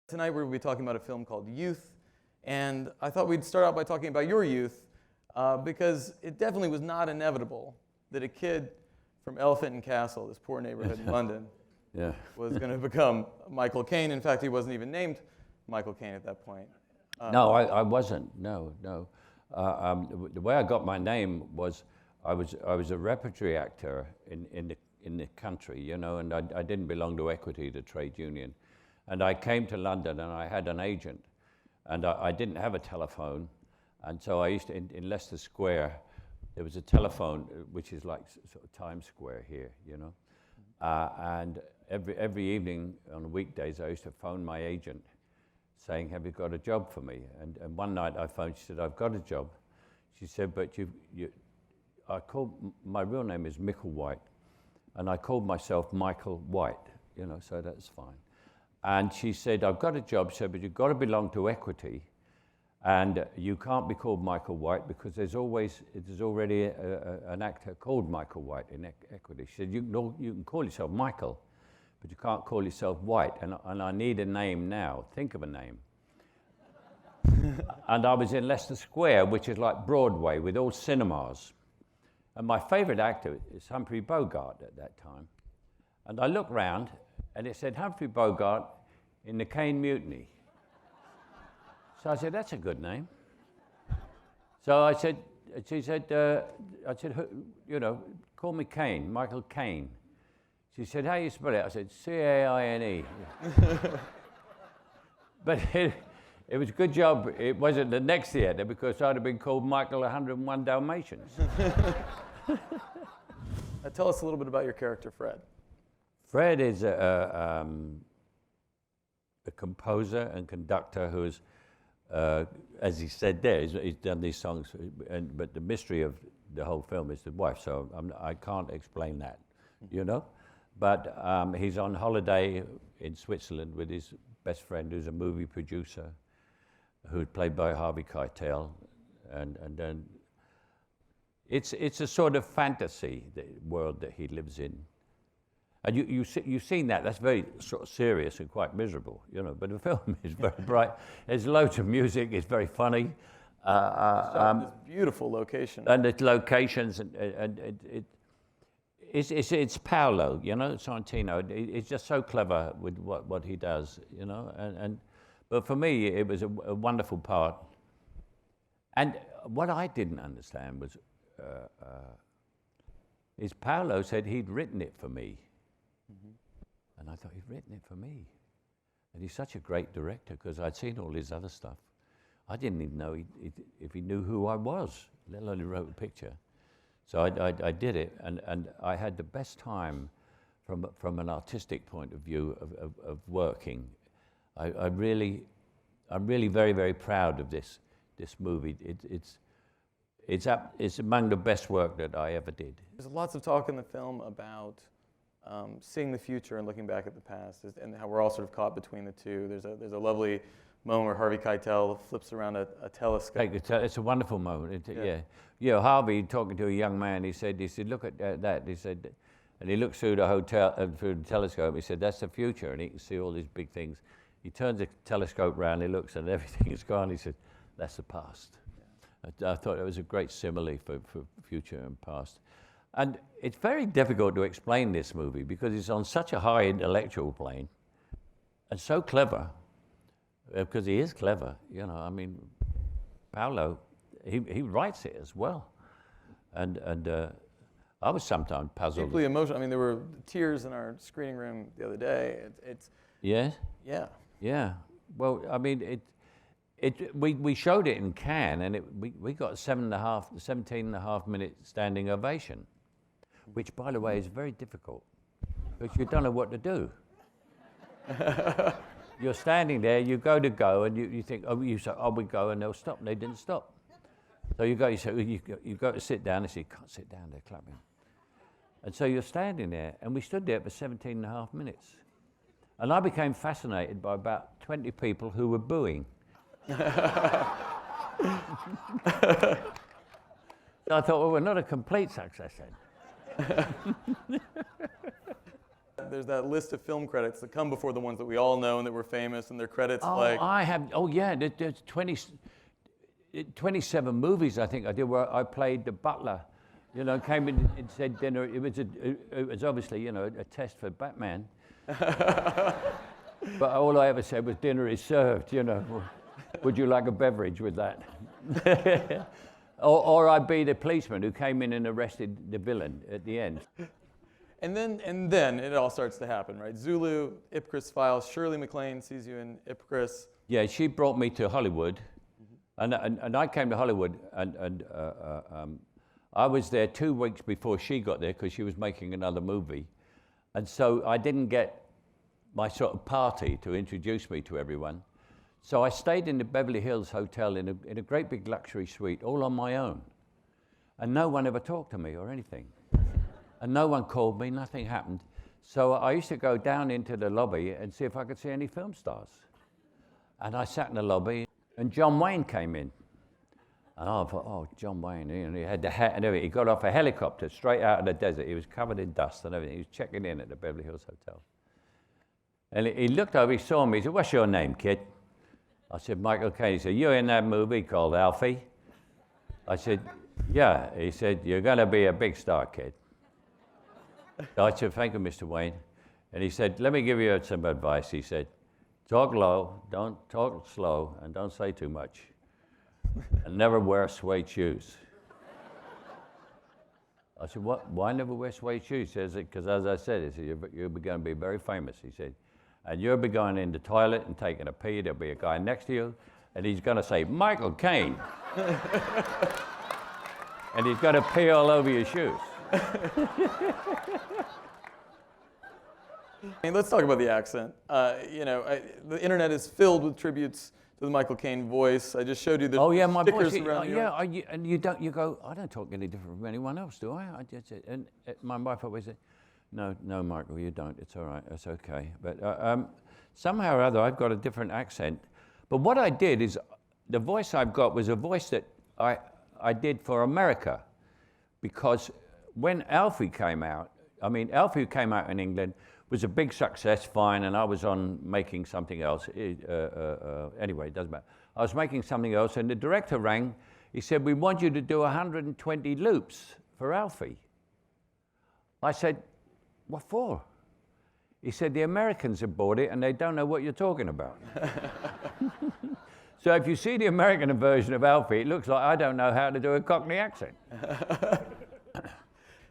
Tonight we're going to be talking about a film called Youth, and I thought we'd start out by talking about your youth, because it definitely was not inevitable that a kid from Elephant and Castle, this poor neighborhood in London, was going to become Michael Caine. In fact, he wasn't even named Michael Caine at that point. No, I wasn't. No. The way I got my name was I was a repertory actor in the country, you know, and I didn't belong to Equity, the trade union. And I came to London and I had an agent, and I didn't have a telephone, and so I used to, in Leicester Square, there was a telephone which is like sort of Times Square here, you know, and every evening on weekdays I used to phone my agent saying, "Have you got a job for me?" And one night I phoned, she said, "I've got a job." She said, "But my real name is Michael White, and I called myself Michael White, you know, so that's fine." And she said, "I've got a job," she said, "but you've got to belong to Equity, and you can't be called Michael White because there's already an actor called Michael White in Equity." She said, you can call yourself Michael, but you can't call yourself White, and I need a name now. Think of a name." And I was in Leicester Square, which is like Broadway with all cinemas. And my favorite actor is Humphrey Bogart at that time. And I looked round, and it said Humphrey Bogart in the Caine Mutiny. So I said, "That's a good name." So I said, she said, you know, "Call me Caine, Michael Caine." She said, "How do you spell it?" I said, C-A-I-N-E. But it was a good job it wasn't the next theatre, because I'd have been called Michael 101 Dalmatians. Tell us a little bit about your character, Fred. Fred is a composer and conductor who's, as he said there, he's done these songs, but the mystery of the whole film is the wife, so I can't explain that, you know? But he's on holiday in Switzerland with his best friend, who's a movie producer, who's played by Harvey Keitel, and then it's a sort of fantasy world that he lives in. And you've seen that. That's very sort of serious and quite miserable, you know. But the film is very bright. There's loads of music. It's very funny. This beautiful location. And the locations, and it's Paolo, you know, Sorrentino. It's just so clever with what he does, you know. But for me, it was a wonderful part. And what I didn't understand was, is Paolo said he'd written it for me. And I thought, he'd written it for me. And he's such a great director, because I'd seen all his other stuff. I didn't even know if he knew who I was, let alone he wrote a picture. So I did it, and I had the best time from an artistic point of view of working. I'm really very, very proud of this movie. It's among the best work that I ever did. There's lots of talk in the film about seeing the future and looking back at the past, and how we're all sort of caught between the two. There's a lovely moment where Harvey Keitel flips around a telescope. It's a wonderful moment. You know, Harvey, talking to a young man, he said, "Look at that." He said, and he looks through the through the telescope. He said, "That's the future," and he can see all these big things. He turns the telescope round, he looks, and everything is gone. He said, "That's the past." Yeah. I thought it was a great simile for future and past. And it's very difficult to explain this movie because it's on such a high intellectual plane and so clever, because he is clever, you know. I mean, Paolo, he writes it as well. And I was sometimes puzzled. Deeply emotional. I mean, there were tears in our screening room the other day. Yes? Yeah. Yeah. Well, I mean, we showed it in Cannes, and we got 17.5 minute standing ovation, which, by the way, is very difficult because you don't know what to do. You're standing there, you go, and you think, you say, "Oh, we go," and they'll stop, and they didn't stop. So you go to sit down, and say, "You can't sit down, they're clapping." And so you're standing there, and we stood there for 17.5 minutes. And I became fascinated by about 20 people who were booing. So I thought, well, we're not a complete success then. that list of film credits that come before the ones that we all know and that were famous, and their credits there's 27 movies I think I did where I played the butler. You know, came in and said dinner. It was obviously, you know, a test for Batman. But all I ever said was dinner is served, you know. Would you like a beverage with that? or I'd be the policeman who came in and arrested the villain at the end. And then it all starts to happen, right? Zulu, Ipcris Files, Shirley MacLaine sees you in Ipcris. Yeah, she brought me to Hollywood. And I came to Hollywood, and I was there 2 weeks before she got there because she was making another movie. And so I didn't get my sort of party to introduce me to everyone. So I stayed in the Beverly Hills Hotel in a great big luxury suite, all on my own. And no one ever talked to me or anything. And no one called me, nothing happened. So I used to go down into the lobby and see if I could see any film stars. And I sat in the lobby, and John Wayne came in. And I thought, oh, John Wayne, you know, he had the hat and everything. He got off a helicopter straight out of the desert. He was covered in dust and everything. He was checking in at the Beverly Hills Hotel. And he looked over, he saw me, he said, what's your name, kid? I said, Michael Caine. He said, you're in that movie called Alfie? I said, yeah. He said, you're going to be a big star, kid. So I said, thank you, Mr. Wayne. And he said, let me give you some advice. He said, talk low, don't talk slow, and don't say too much. And never wear suede shoes. I said, what? Why never wear suede shoes? He says, because as I said, he said, you're going to be very famous. He said, and you'll be going in the toilet and taking a pee. There'll be a guy next to you, and he's going to say, Michael Caine. And he's going to pee all over your shoes. Let's talk about the accent. You know, the internet is filled with tributes to the Michael Caine voice. I just showed you the my stickers voice. around And you go, I don't talk any different from anyone else, do I? And my wife always said, no, Michael, you don't. It's all right. It's okay. But somehow or other, I've got a different accent. But what I did is, the voice I've got was a voice that I did for America, because when Alfie came out, Alfie came out in England, was a big success, fine, and I was on making something else. Anyway, it doesn't matter. I was making something else, and the director rang. He said, we want you to do 120 loops for Alfie. I said, what for? He said, the Americans have bought it, and they don't know what you're talking about. So if you see the American version of Alfie, it looks like I don't know how to do a Cockney accent.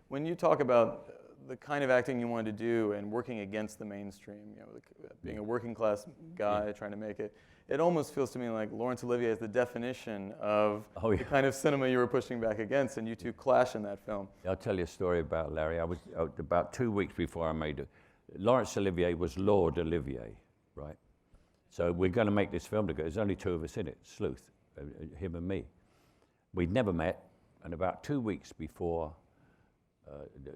When you talk about the kind of acting you wanted to do and working against the mainstream, you know, being a working class guy trying to make it, it almost feels to me like Laurence Olivier is the definition of the kind of cinema you were pushing back against, and you two clash in that film. I'll tell you a story about Larry. I was about 2 weeks before I made it. Laurence Olivier was Lord Olivier, right? So we're going to make this film together. There's only two of us in it, Sleuth, him and me. We'd never met, and about 2 weeks before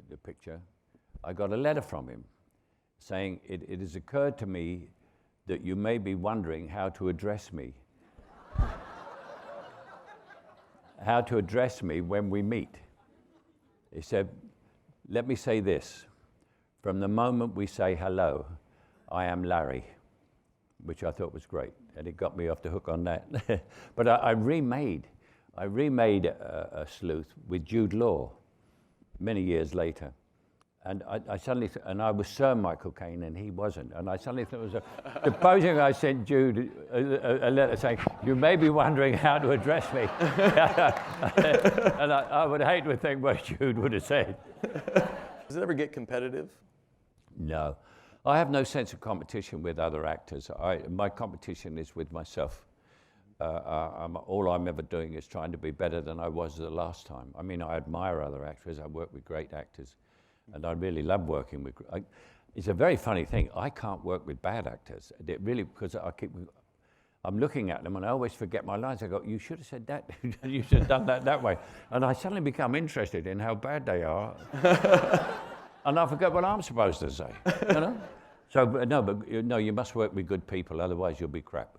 the picture, I got a letter from him saying, it has occurred to me that you may be wondering how to address me. How to address me when we meet. He said, let me say this. From the moment we say hello, I am Larry, which I thought was great, and it got me off the hook on that. But I remade a Sleuth with Jude Law many years later. And I suddenly, and I was Sir Michael Caine, and he wasn't. And I suddenly thought it was supposing I sent Jude a letter saying, you may be wondering how to address me. And I would hate to think what Jude would have said. Does it ever get competitive? No. I have no sense of competition with other actors. My competition is with myself. All I'm ever doing is trying to be better than I was the last time. I mean, I admire other actors. I work with great actors. And I really love working with. It's a very funny thing. I can't work with bad actors. It really, because I'm looking at them and I always forget my lines. I go, you should have said that. You should have done that way. And I suddenly become interested in how bad they are. And I forget what I'm supposed to say. You know. So no, you must work with good people. Otherwise, you'll be crap.